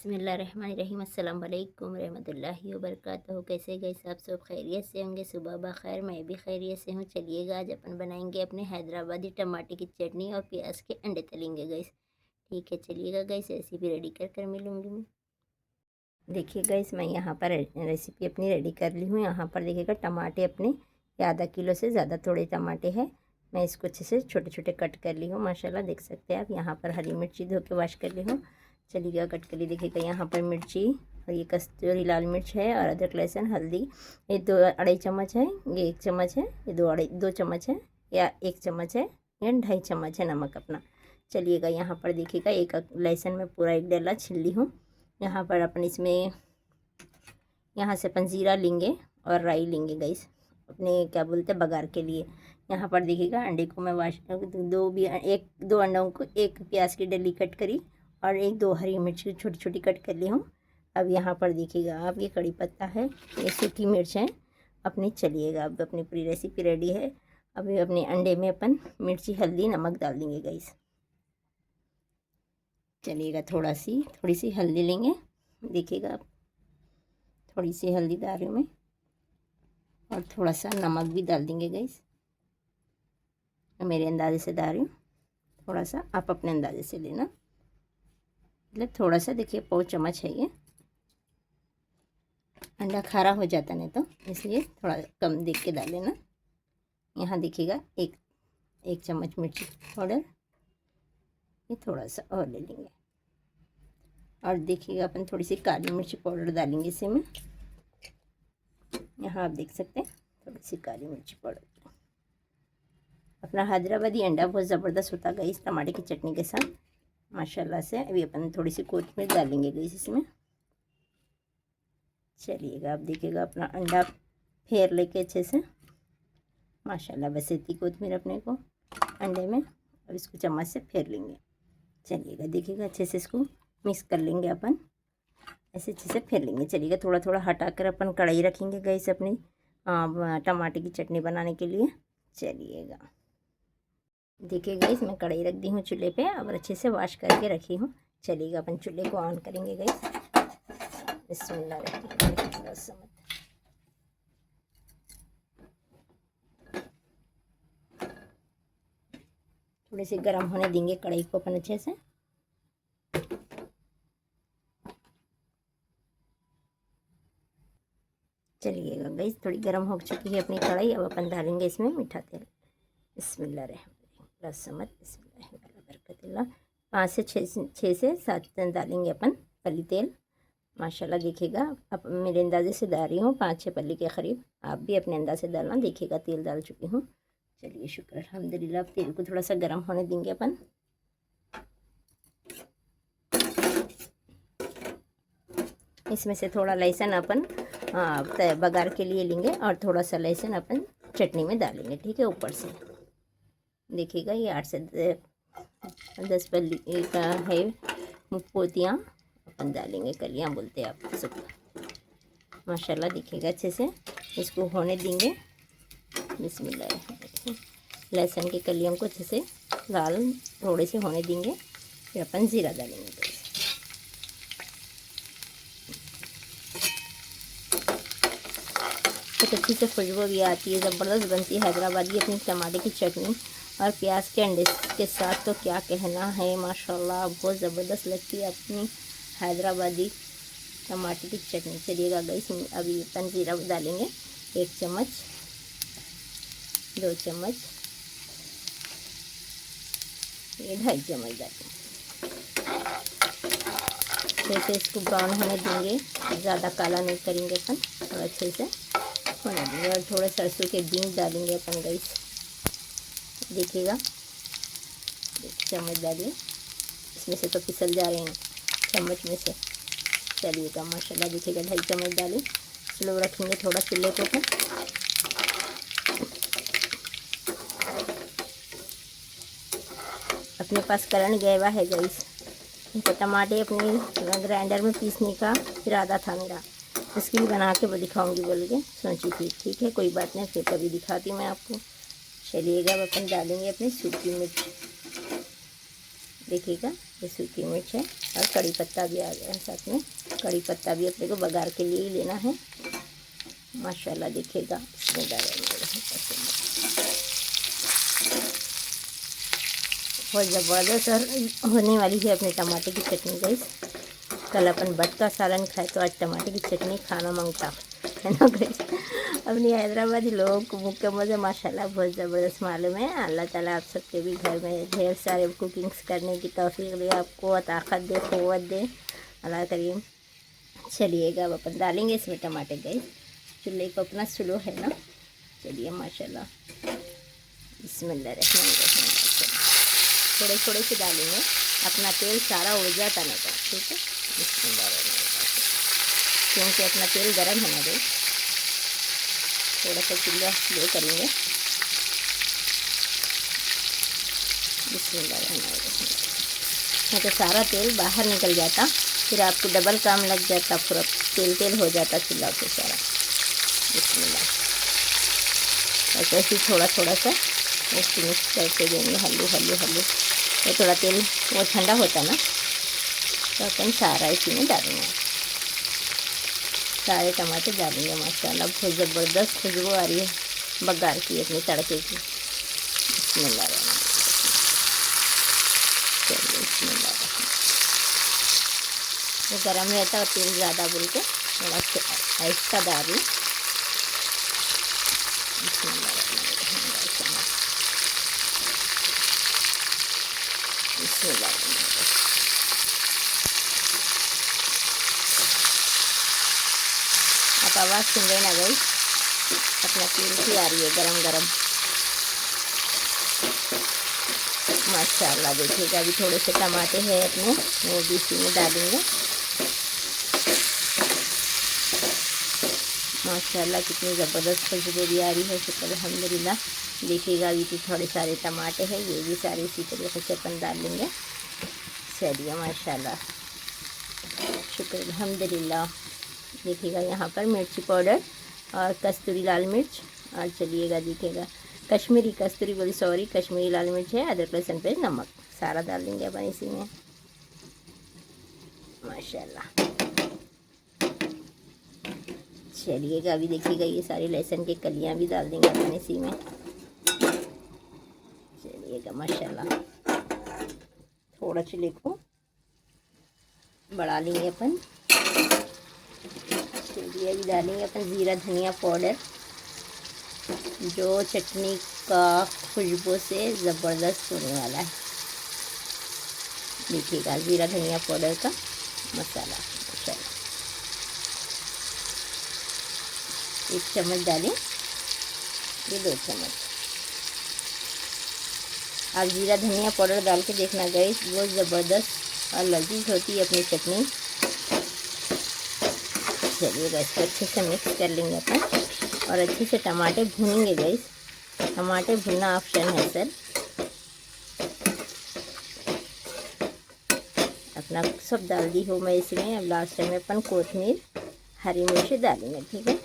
बिस्मिल्लाहिर्रहमानिर्रहीम अस्सलाम वालेकुम रहमतुल्लाहि व बरकातहू। कैसे गए आप सब खैरियत से होंगे? सुबह बखैर, मैं भी खैरियत से हूँ। चलिएगा आज अपन बनाएंगे अपने हैदराबादी टमाटर की चटनी और प्याज के अंडे तलेंगे गैस। ठीक है, चलिएगा गैस रेसिपी रेडी कर कर मिलूँगी मैं। देखिए गैस, मैं यहाँ पर रेसिपी अपनी रेडी कर ली हूँ। यहाँ पर देखिएगा टमाटे अपने आधा किलो से ज़्यादा थोड़े टमाटे हैं। मैं इसको अच्छे से छोटे छोटे कट कर ली हूँ। माशाल्लाह देख सकते हैं आप। यहाँ पर हरी मिर्ची धो के वॉश कर ली हूँ। चलिएगा कट कर ली। देखिएगा यहाँ पर मिर्ची और ये कस्तूरी लाल मिर्च है और अदरक लहसुन हल्दी ये 2 चम्मच है, ये 1 चम्मच है, ये 2 चम्मच है या 1 चम्मच है या 2.5 चम्मच है नमक अपना। चलिएगा यहाँ पर देखिएगा एक लहसुन में पूरा 1 डला छिल ली हूँ। यहाँ पर अपन इसमें यहाँ से अपन ज़ीरा लेंगे और राई लेंगे गैस अपने क्या बोलते हैं बघार के लिए। यहाँ पर देखिएगा अंडे को मैं वाश दो अंडों को 1 प्याज की डली कट करी और 1-2 हरी मिर्च की छोटी छोटी कट कर ली हूँ। अब यहाँ पर देखिएगा आप ये कड़ी पत्ता है, ये सूखी मिर्च है अपनी। चलिएगा अब अपनी पूरी रेसिपी रेडी है। अभी अपने अंडे में अपन मिर्ची हल्दी नमक डाल देंगे गैस। चलिएगा थोड़ी सी हल्दी लेंगे। देखिएगा आप थोड़ी सी हल्दी डाल रही हूँ मैं और थोड़ा सा नमक भी डाल देंगे गैस। मेरे अंदाजे से डाल रही हूँ, थोड़ा सा आप अपने अंदाजे से लेना। मतलब थोड़ा सा देखिए 1 चम्मच है ये। अंडा खारा हो जाता नहीं तो इसलिए थोड़ा कम देख के डाल लेना। यहाँ देखिएगा एक चम्मच मिर्ची पाउडर, ये थोड़ा सा और ले लेंगे। और देखिएगा अपन थोड़ी सी काली मिर्ची पाउडर डालेंगे इसी में। यहाँ आप देख सकते हैं थोड़ी सी काली मिर्ची पाउडर। अपना हैदराबादी अंडा बहुत ज़बरदस्त होता है इस टमाटर की चटनी के साथ माशाल्लाह से। अभी अपन थोड़ी सी कोथिंबीर डालेंगे गैस इसमें। चलिएगा आप देखिएगा अपना अंडा फेर लेके अच्छे से माशाल्लाह। बस इतनी कोथिंबीर अपने को अंडे में और इसको चम्मच से फेर लेंगे। चलिएगा देखिएगा अच्छे से इसको मिक्स कर लेंगे अपन, ऐसे अच्छे से फेर लेंगे। चलिएगा थोड़ा थोड़ा हटाकर अपन कढ़ाई रखेंगे गैस अपनी टमाटर की चटनी बनाने के लिए। चलिएगा देखिए गैस मैं कढ़ाई रख दी हूँ चूल्हे पे और अच्छे से वॉश करके रखी हूँ। चलिएगा अपन चूल्हे को ऑन करेंगे गैस। बिस्मिल्लाह। थोड़े से गर्म होने देंगे कढ़ाई को अपन अच्छे से। चलिएगा गैस थोड़ी गर्म हो चुकी है अपनी कढ़ाई। अब अपन डालेंगे इसमें मीठा तेल। बिस्मिल्लाह। 5 से 7 डालेंगे अपन पल्ली तेल माशाल्लाह। देखिएगा अब मेरे अंदाजे से डाल रही हूँ 5-6 पल्ली के करीब। आप भी अपने अंदाजे से डालना। देखिएगा तेल डाल चुकी हूँ। चलिए शुक्र अल्हम्दुलिल्लाह। अब तेल को थोड़ा सा गर्म होने देंगे अपन। इसमें से थोड़ा लहसुन अपन बघार के लिए लेंगे और थोड़ा सा लहसुन अपन चटनी में डालेंगे। ठीक है, ऊपर से देखिएगा ये 8 से 10 पल्ली का है पोतियाँ अपन डालेंगे, कलियाँ बोलते हैं आप सबको माशाल्लाह। देखिएगा अच्छे से इसको होने देंगे। बिस्मिल्लाह। लहसुन की कलियों को अच्छे से लाल थोड़े से होने देंगे, फिर अपन ज़ीरा डालेंगे। बहुत अच्छी से खुशबू भी आती है, ज़बरदस्त बनती है हैदराबादी अपनी टमाटर की चटनी और प्याज के अंडे के साथ। तो क्या कहना है माशाल्लाह, बहुत ज़बरदस्त लगती है अपनी हैदराबादी टमाटर की चटनी। चलिएगा गैस अभी अपन ज़ीरा डालेंगे 1 चम्मच, 2 चम्मच, ये 2.5 चम्मच डालेंगे। जैसे इसको ब्राउन होने देंगे, ज़्यादा काला नहीं करेंगे अपन, और अच्छे से होने देंगे। और थोड़े सरसों के बीज डालेंगे अपन गैस। देखिएगा 1 चम्मच डालिए, इसमें से तो फिसल जा रहे हैं चम्मच में से। चलिएगा माशाल्लाह। देखिएगा 2.5 चम्मच डालें। स्लो रखेंगे थोड़ा चूल्हे के ऊपर। अपने पास करण गैवा है गैस, तो टमाटर अपनी ग्राइंडर में पीसने का इरादा था मेरा, इसकी भी बना के वो दिखाऊंगी बोल के सोची थी। ठीक है, कोई बात नहीं, फिर कभी दिखाती मैं आपको। चलिएगा अब अपन डालेंगे अपनी सूखी मिर्च। देखिएगा ये सूखी मिर्च है और कड़ी पत्ता भी आ गया है साथ में। कड़ी पत्ता भी अपने को बघार के लिए ही लेना है। माशाल्लाह देखिएगा इसमें बहुत ज़बरदस्त और होने वाली है अपने टमाटर की चटनी गाइस। कल अपन बट का सालन खाए तो आज टमाटर की चटनी खाना मांगता है ना गाइस। अपनी हैदराबादी लोगों को मुँह के मज़े माशाल्लाह बहुत ज़बरदस्त मालूम है। अल्लाह ताला आप सबके भी घर में ढेर सारे कुकिंग्स करने की तौफीक दे, आपको ताकत दे, क़ुव्वत दे अल्लाह करीम। चलिएगा अब अपन डालेंगे इसमें टमाटर गाइस। चूल्हे को अपना स्लो है ना। चलिए माशाल्लाह बिस्मिल्लाहिर्रहमानिर्रहीम। थोड़े थोड़े से डालेंगे, अपना तेल सारा हो जाता नहीं था, ठीक है। बिस्मिल्लाहिर्रहमानिर्रहीम। क्योंकि अपना तेल गर्म है ना गाइस, थोड़ा सा चूल्हा स्लो करेंगे। बिस्मिल्लाहिर्रहमानिर्रहीम। नहीं तो सारा तेल बाहर निकल जाता, फिर आपको डबल काम लग जाता, पूरा तेल तेल हो जाता चूल्हा पे सारा। बिस्मिल्लाह। ऐसे ही थोड़ा थोड़ा सा इसको मिक्स करके देंगे, हल्लू हल्लू हल्लू। तो थोड़ा तेल वो ठंडा होता ना तो अपन सारा इसी में डालेंगे, सारे टमाटर डालेंगे। माशाल्लाह बहुत ज़बरदस्त खुशबू आ रही है बघार की अपनी तड़के की। बिस्मिल्लाह। चलिए बिस्मिल्लाह। वो गर्म रहता है तेल ज़्यादा बोल के थोड़ा आहिस्ता डाली। आप आवाज़ सुन रहे ना गाइस, अपना तेल की आ रही है गरम गरम। माशाल्लाह देखिएगा अभी थोड़े से टमाटर है अपने, वो भी इसी में डालेंगे। माशाल्लाह कितनी ज़बरदस्त खुशबू भी आ रही है। शुक्र अल्हम्दुलिल्लाह। देखिएगा अभी तो थोड़े सारे टमाटर हैं, ये भी सारे इसी तरीके से अपन डाल लेंगे। चलिए माशाल्लाह शुक्र अल्हम्दुलिल्लाह। देखिएगा यहाँ पर मिर्ची पाउडर और कस्तूरी लाल मिर्च, और चलिएगा देखिएगा कश्मीरी कस्तूरी बोली सॉरी कश्मीरी लाल मिर्च है, अदरक लहसुन पेस्ट, नमक सारा डाल देंगे अपन इसी में। माशाल्लाह। चलिएगा अभी देखिएगा ये सारे लहसुन की कलियाँ भी डाल देंगे अपन इसी में। चलिएगा माशाल्लाह थोड़ा चूल्हे को बढ़ा लेंगे अपन। चलिए अभी डालेंगे अपन ज़ीरा धनिया पाउडर, जो चटनी का खुशबू से ज़बरदस्त होने वाला है। देखिएगा ज़ीरा धनिया पाउडर का मसाला माशाल्लाह 1 चम्मच डालें, ये 2 चम्मच। आप ज़ीरा धनिया पाउडर डाल के देखना गाइस, बहुत ज़बरदस्त और लजीज होती है अपनी चटनी। चलिए गैस को अच्छे से मिक्स कर लेंगे अपन और अच्छे से टमाटर भूनेंगे गाइस। टमाटर भुनना ऑप्शन है सर, अपना सब डाल दी हो मैं इसमें। अब लास्ट में अपन कोतमीर हरी मिर्च डालेंगे, ठीक है।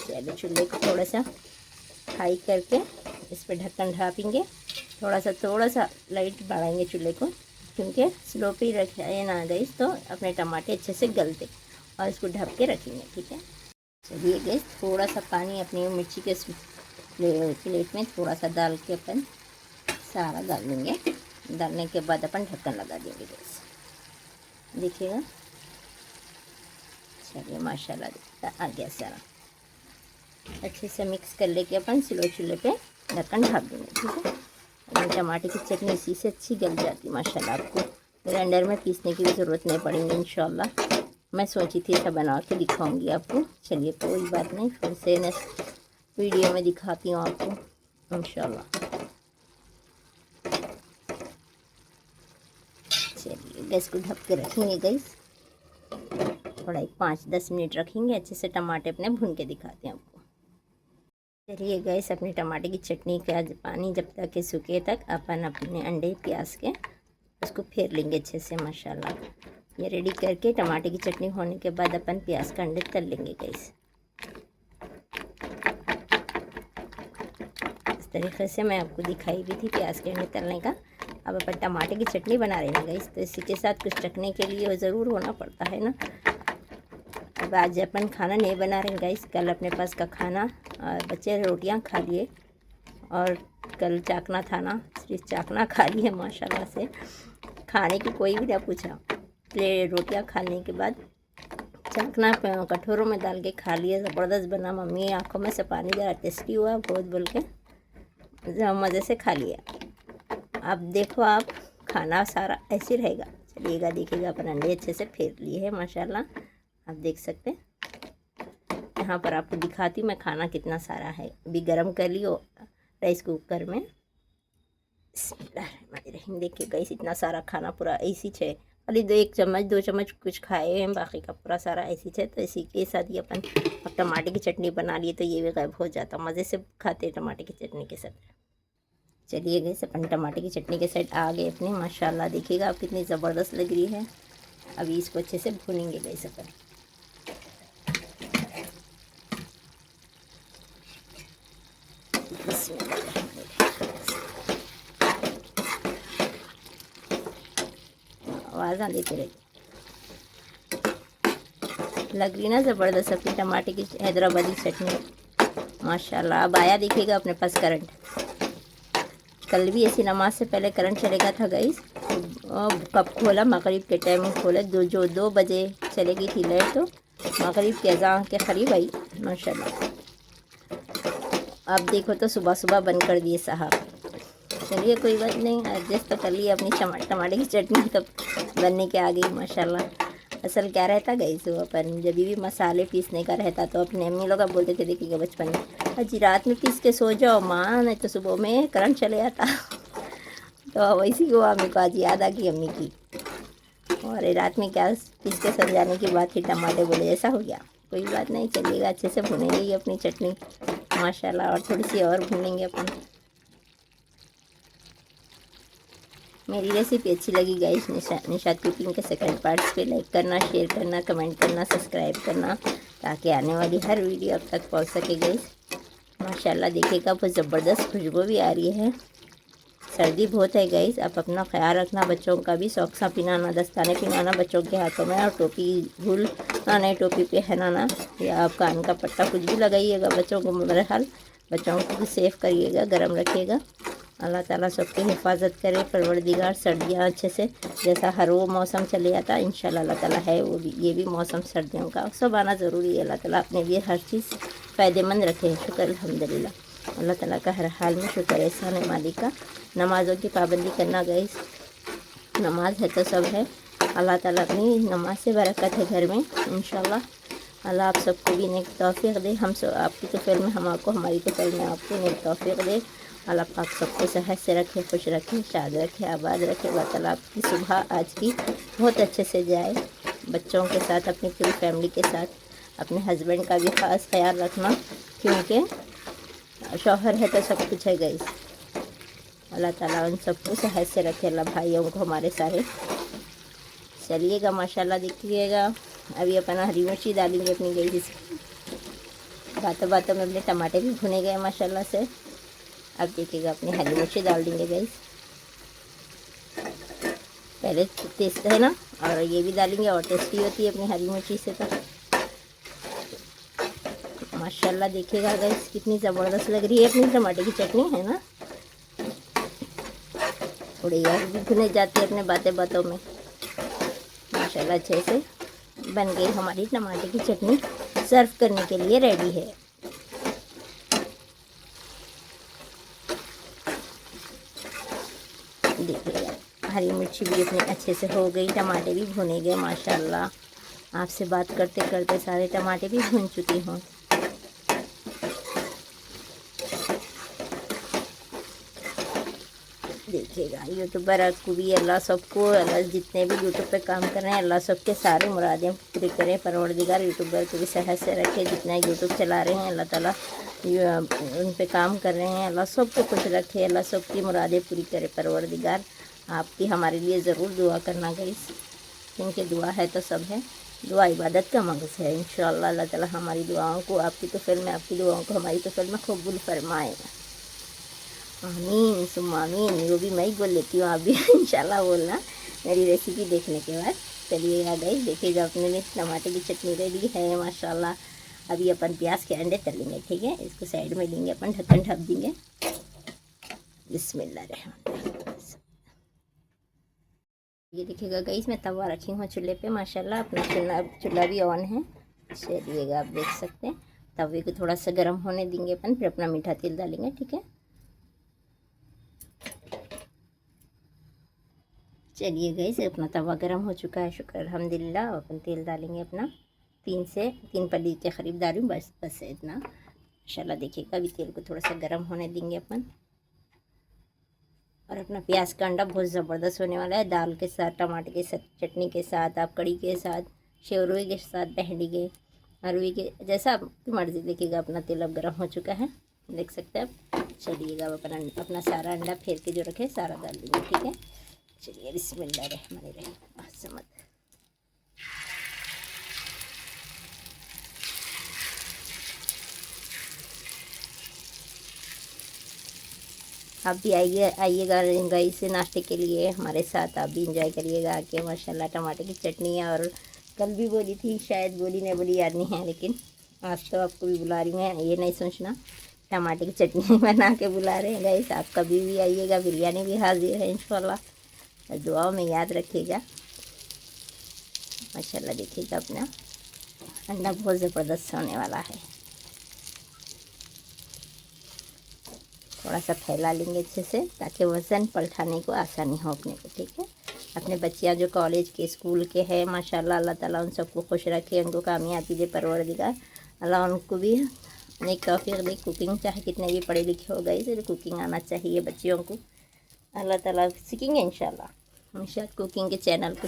चलिए चूल्हे को थोड़ा सा हाई करके इस पर ढक्कन ढापेंगे, थोड़ा सा लाइट बढ़ाएंगे चूल्हे को, क्योंकि स्लो पे रखे ना गाइस तो अपने टमाटर अच्छे से गलते, और इसको ढक के रखेंगे, ठीक है। चलिए गैस थोड़ा सा पानी अपनी मिर्ची के प्लेट में थोड़ा सा डाल के अपन सारा डाल देंगे। डालने के बाद अपन ढक्कन लगा देंगे गैस, देखिएगा। चलिए माशाल्लाह दिखता आ गया सारा। अच्छे से मिक्स कर लेके अपन स्लो चूल्हे पे ढक्कन ढक देंगे, ठीक है। और टमाटर की चटनी इसी से अच्छी गल जाती माशाल्लाह। आपको ग्राइंडर में पीसने की भी ज़रूरत नहीं पड़ेगी इंशाल्लाह। मैं सोची थी सब बना के दिखाऊंगी आपको। चलिए कोई बात नहीं, फिर से नेक्स्ट वीडियो में दिखाती हूँ आपको इंशाल्लाह। चलिए गैस को ढक के रखेंगे गैस, थोड़ा 5-10 मिनट रखेंगे। अच्छे से टमाटर अपने भून के दिखाते हैं आपको। चलिए गैस अपने टमाटर की चटनी का पानी जब तक के सूखे तक अपन अपने अंडे प्याज के उसको फेर लेंगे अच्छे से माशाल्लाह। ये रेडी करके टमाटर की चटनी होने के बाद अपन प्याज का अंडे तल लेंगे गैस। इस तरीके से मैं आपको दिखाई भी थी प्याज के अंडे तलने का। अब अपन टमाटर की चटनी बना रहे हैं गाइस, तो इसी के साथ कुछ चखने के लिए ज़रूर होना पड़ता है ना। अब आज अपन खाना नहीं बना रहे हैं गाइस, कल अपने पास का खाना और बच्चे रोटियां खा लिए और कल चाकना था ना, सिर्फ चाकना खा लिए माशाल्लाह से। खाने की कोई भी ना पूछा, प्लेट रोटियां खाने के बाद चाकना कटोरों में डाल के खा लिए। ज़बरदस्त बना, मम्मी आंखों में से पानी जरा टेस्टी हुआ बहुत बोल के मज़े से खा लिया। अब देखो आप खाना सारा ऐसे रहेगा। चलिएगा देखिएगा, अपन अंडे अच्छे से फेर लिए हैं माशाल्लाह, आप देख सकते हैं। यहाँ पर आपको दिखाती हूँ मैं खाना कितना सारा है। अभी गरम कर लियो राइस कुकर में। देखिए गाइस इतना सारा खाना पूरा ऐसी है, खाली 1-2 चम्मच कुछ खाए हैं, बाकी का पूरा सारा ऐसी है। तो इसी के साथ ही अपन अब टमाटर की चटनी बना लिए तो ये भी गायब हो जाता, मज़े से खाते हैं टमाटर की चटनी के साथ। चलिए गए अपन टमाटर की चटनी के साइड आ गए अपने माशाल्लाह, देखिएगा आप कितनी ज़बरदस्त लग रही है। अभी इसको अच्छे से भूनेंगे गए अपन। आवाज़ आती रही, लग रही ना ज़बरदस्त अपनी टमाटर की हैदराबादी चटनी माशाल्लाह। अब आया देखिएगा अपने पास करंट, कल भी ऐसी नमाज से पहले करंट चलेगा था गाइस। कब खोला, मगरिब के टाइम में खोला, 2 बजे चलेगी थी लाइट, तो मगरिब के अज़ान के करीब आई माशाल्लाह। अब देखो तो सुबह सुबह बंद कर दिए साहब। चलिए कोई बात नहीं, एडजस्ट तो कर लिए अपनी टमाटर की चटनी तब बनने के आ गई माशाल्लाह। असल क्या रहता गई सो अपन जब भी मसाले पीसने का रहता तो अपने अम्मी लोग बोलते थे, देखिएगा बचपन में, अजी रात में पीस के सो जाओ माँ, नहीं तो सुबह में करंट चले आता। तो वैसी हुआ, मेरे को आज याद आ गई अम्मी की। और रात में क्या पीस के सो जाने के बाद फिर टमाटर बोले, ऐसा हो गया। कोई बात नहीं, चलिएगा अच्छे से भुनेंगे ये अपनी चटनी माशाल्लाह, और थोड़ी सी और भूनेंगे अपन। मेरी रेसिपी अच्छी लगी गाइस, निशात कुकिंग के सेकंड पार्ट्स पे लाइक करना, शेयर करना, कमेंट करना, सब्सक्राइब करना, ताकि आने वाली हर वीडियो अब तक पहुंच सके गाइस माशाल्लाह। देखिएगा बहुत ज़बरदस्त खुशबू भी आ रही है। सर्दी बहुत है गाइस, आप अपना ख्याल रखना, बच्चों का भी सॉक्सा पिनाना, दस्ताने पिनाना बच्चों के हाथों में, और टोपी भूलना नहीं टोपी पहनाना, या आप कान का पट्टा कुछ भी लगाइएगा बच्चों को। बहरहाल बच्चों को भी सेफ़ करिएगा, गर्म रखिएगा। अल्लाह ताला सबकी हिफाजत करे परवरदिगार। सर्दियाँ अच्छे से जैसा हर वो मौसम चले जाता है इंशाल्लाह, अल्लाह ताला है वो भी, ये भी मौसम सर्दियों का सब आना ज़रूरी है। अल्लाह ताला अपने लिए हर चीज़ फ़ायदेमंद रखे, शुक्र अल्हम्दुलिल्लाह। अल्लाह ताला का हर हाल में शुक्र है, एहसान है मालिक का। नमाज़ों की पाबंदी करना गाइस, नमाज है तो सब है। अल्लाह ताला अपनी नमाज से बरकत है घर में इंशाल्लाह। अल्लाह आप सबको भी नेक तौफीक दे, हम सब आपकी तौफीक में हम आपको, हमारी तौफीक में आपको नेक तौफीक दे। अल्लाह पाक सबको सेहत से रखे, खुश रखे, शाद रखे, आबाद रखे। अल्लाह ताला आपकी सुबह आज की बहुत अच्छे से जाए, बच्चों के साथ, अपनी पूरी फैमिली के साथ। अपने हस्बैंड का भी ख़ास ख्याल रखना, क्योंकि शौहर है तो सब कुछ है गाइस। अल्लाह ताला उन सबको सेहत से रखे, अल्लाह भाइयों को हमारे सारे। चलिएगा माशाल्लाह, देखिएगा अभी अपना हरी मिर्ची डालेंगे अपनी गाइस। बातों बातों में अपने टमाटर भी भुने गए माशाल्लाह से। अब देखिएगा अपनी हरी मिर्ची डाल देंगे गाइस, पहले टेस्ट है ना, और ये भी डालेंगे और टेस्टी होती है अपनी हरी मिर्ची से तो माशाल्लाह। देखिएगा गाइस कितनी ज़बरदस्त लग रही है अपनी टमाटर की चटनी, है ना। थोड़ी और भी भुने जाती है अपने बातें बातों में माशाल्लाह। अच्छे से बन गई हमारी टमाटर की चटनी, सर्व करने के लिए रेडी है। देखिएगा हरी मिर्ची भी अपनी अच्छे से हो गई, टमाटर भी भुने गए माशाल्लाह। आपसे बात करते करते सारे टमाटर भी भुन चुकी हूँ। देखिएगा यूट्यूबर को भी अल्लाह सबको, अल्लाह जितने भी यूट्यूब पे काम कर रहे हैं अल्लाह सबके सारे मुरादें पूरी करें परवरदिगार। यूट्यूबर को भी सेहत से रखे, जितना यूट्यूब चला रहे हैं अल्लाह ताला उन पे काम कर रहे हैं, अल्लाह सबको खुश रखे, अल्लाह सबकी मुरादें पूरी करे परवरदिगार। आप भी हमारे लिए ज़रूर दुआ करना गाइस, क्योंकि दुआ है तो सब है, दुआ इबादत का मकसद है। इंशाअल्लाह अल्लाह ताला हमारी दुआओं को, आपकी तौफीक में, आपकी दुआओं को हमारी तौफीक में कबूल फरमाए। आमीन सुम्मा आमीन। वो भी मैं ही बोल लेती हूँ, आप भी इंशाल्लाह बोलना मेरी रेसिपी देखने के बाद। चलिएगा गाइस, देखिएगा अपने टमाटर की चटनी रेडी है माशाल्लाह। अभी अपन प्याज के अंडे तल लेंगे, ठीक है। इसको साइड में लेंगे, अपन ढक्कन ढक देंगे। बिस्मिल्लाह। ये देखिएगा गाइस, मैं तवा रखी हूँ चूल्हे पे माशाल्लाह। अपना चूल्हा भी ऑन है। चलिएगा, आप देख सकते हैं। तवे को थोड़ा सा गर्म होने देंगे अपन, फिर अपना मीठा तेल डालेंगे, ठीक है। चलिए गाइस, अपना तवा गर्म हो चुका है, शुक्र अल्हम्दुलिल्लाह। अपन तेल डालेंगे अपना 3 पल्ली के करीब डालूँ, बस है इतना माशाल्लाह। देखिएगा, अभी तेल को थोड़ा सा गर्म होने देंगे अपन। और अपना प्याज का अंडा बहुत ज़बरदस्त होने वाला है, दाल के साथ, टमाटर के साथ, चटनी के साथ, आप कड़ी के साथ, शेवरोई के साथ, बहड़ी के, अरवी के, जैसा आपकी मर्ज़ी। देखिएगा, अपना तेल अब गर्म हो चुका है, देख सकते हैं आप। चलिएगा, अपना सारा अंडा फेर के जो रखे सारा डाल देंगे, ठीक है। चलिए, बिस्मिल्लाहिर्रहमानिर्रहीम। समझ आप भी आइएगा गाइस नाश्ते के लिए हमारे साथ। आप भी इंजॉय करिएगा आके माशाल्लाह। टमाटर की चटनी है, और कल भी बोली थी, शायद बोली नहीं बोली याद नहीं है, लेकिन आज तो आपको भी बुला रही हूँ। ये नहीं सोचना टमाटर की चटनी बना के बुला रहे हैं गाइस। आप कभी भी आइएगा, बिरयानी भी हाजिर है इंशाल्लाह। दुआओं में याद रखिएगा माशाल्लाह। देखिएगा, अपना अंडा बहुत ज़बरदस्त होने वाला है। थोड़ा सा फैला लेंगे अच्छे से, ताकि वज़न पलटाने को आसानी हो अपने को, ठीक है। अपने बच्चियाँ जो कॉलेज के, स्कूल के हैं माशाल्लाह, अल्लाह ताला उन सबको खुश रखे, उनको कामयाबी दे परवरदिगार। अल्लाह उनको भी नेक तौफीक दे। कुकिंग चाहे कितने भी पढ़े लिखे हो गए, तो कुकिंग आना चाहिए बच्चियों को। अल्लाह ताला सीखेंगे इंशाल्लाह। हमेशा कुकिंग के चैनल को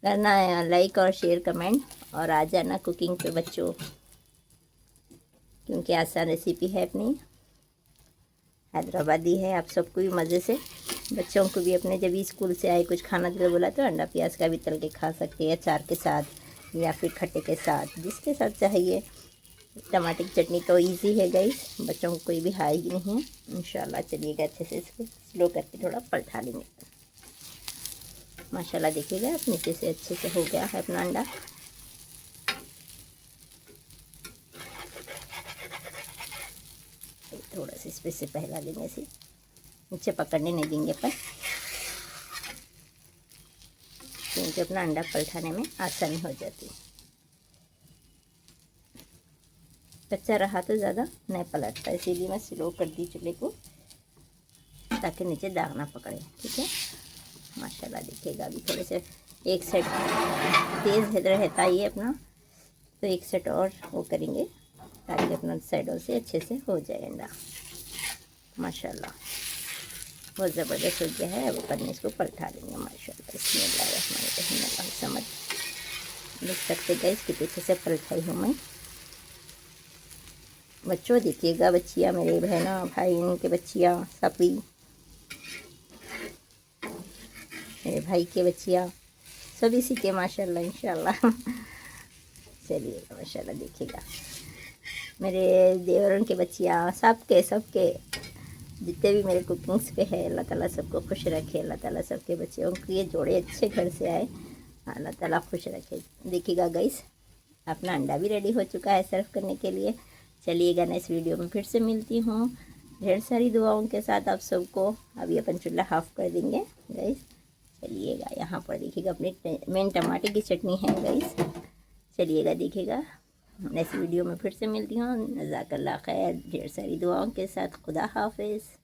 करना है लाइक और शेयर कमेंट, और आ जाना कुकिंग पे बच्चों, क्योंकि आसान रेसिपी है अपनी हैदराबादी है। आप सबको भी मज़े से, बच्चों को भी अपने जब भी स्कूल से आए कुछ खाना दिल बोला तो अंडा प्याज का भी तल के खा सकते हैं, अचार के साथ या फिर खट्टे के साथ, जिसके साथ चाहिए। टमाटर की चटनी तो इजी है गाइस, बच्चों को कोई भी हाई नहीं है इंशाल्लाह। चलिएगा, अच्छे से इसको स्लो करके थोड़ा पलटा लेंगे माशाल्लाह। देखिएगा, नीचे से अच्छे से हो गया है अपना अंडा। थोड़ा सा इस पे से पहला लेंगे, से नीचे पकड़ने नहीं देंगे पर, क्योंकि अपना अंडा पलटाने में आसानी हो जाती है। कच्चा रहा तो ज़्यादा नहीं पलटता, इसीलिए मैं स्लो कर दी चूल्हे को, ताकि नीचे दाग ना पकड़े, ठीक है माशाल्लाह। देखिएगा, अभी थोड़े से एक सेट तेज़ रहता ही है अपना, तो एक सेट और वो करेंगे, ताकि अपना साइडों से अच्छे से हो जाए अंडा माशाल्लाह। बहुत ज़बरदस्त हो गया है। अब अपन इसको पलटा लेंगे माशाल्लाह। बिस्मिल्लाहिर्रहमानिर्रहीम। समझ देख सकते गाइस कितने अच्छे से पलटाई हूँ मैं। बच्चों देखिएगा, बच्चियाँ, मेरे बहनों भाई, इनके बच्चियाँ सभी, मेरे भाई के बच्चियाँ सभी सीखे माशाल्लाह इंशाल्लाह। चलिएगा माशाल्लाह, देखिएगा मेरे देवरों के बच्चियाँ, सबके जितने भी मेरे कुकिंग्स पे है, अल्लाह ताला सबको खुश रखे। अल्लाह ताला सबके बच्चों को ये जोड़े अच्छे घर से आए, अल्लाह ताला खुश रखे। देखिएगा गाइस, अपना अंडा भी रेडी हो चुका है सर्व करने के लिए। चलिएगा, नेक्स्ट वीडियो में फिर से मिलती हूँ ढेर सारी दुआओं के साथ आप सबको। अभी अपन चूल्हा हाफ़ कर देंगे गाइस। चलिएगा, यहाँ पर देखिएगा अपनी मेन टमाटर की चटनी है गाइस। चलिएगा, देखिएगा नेक्स्ट वीडियो में फिर से मिलती हूँ। जज़ाकल्लाह खैर, ढेर सारी दुआओं के साथ। खुदा हाफिज़।